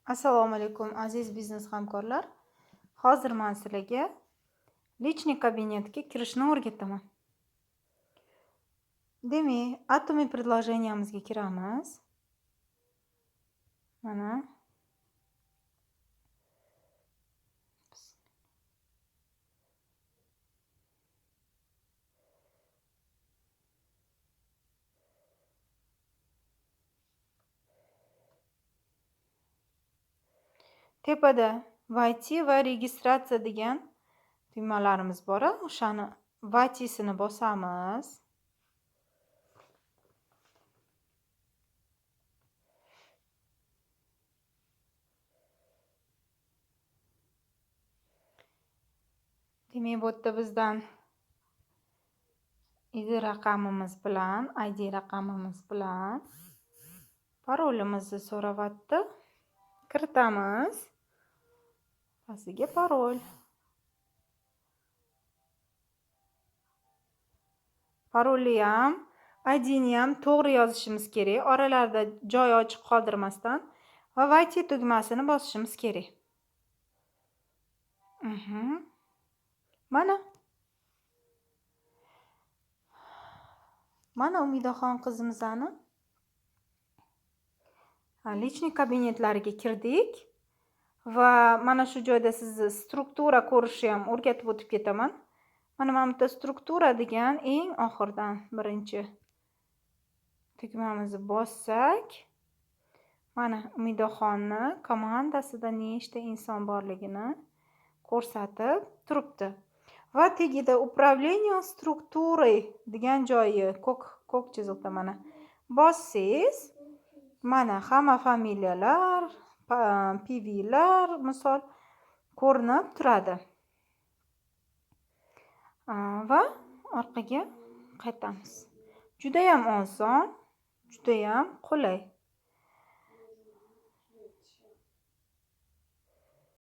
Assalomu alaykum aziz biznes hamkorlar. Hozir men sizlarga lichniy kabinetga kirishni o'rgataman. Demak, atomiy предложениямizga kiramiz. Mana. Tepada vойти va registratsiya degan tugmalarimiz bor. O'shani vойтисini bosamiz. Demak, bu yerda bizdan ID raqamimiz bilan, ID raqamimiz bilan parolimizni so'rayapti. Kiritamiz. Pastiga parol. Parolni ham, IDni ham to'g'ri yozishimiz kerak. Oralarida joy ochiq qoldirmasdan va vойти tugmasini bosishimiz kerak. Mana Umidaxon qizimizni lichniy kabinetlariga kirdik va mana shu joyda sizni struktura ko'rishni ham o'rgatib o'tib ketaman. Mana bu struktura degan eng oxirdan birinchi tugmamizni bossak, mana Umidaxonni komandasida nechta inson borligini ko'rsatib turibdi. Va tagida управление структурой degan joyi ko'k chiziqda mana bossangiz, mana hamma familiyalar, PVlar misol ko'rinib turadi. Va orqaga qaytamiz. Juda ham oson, juda ham qulay.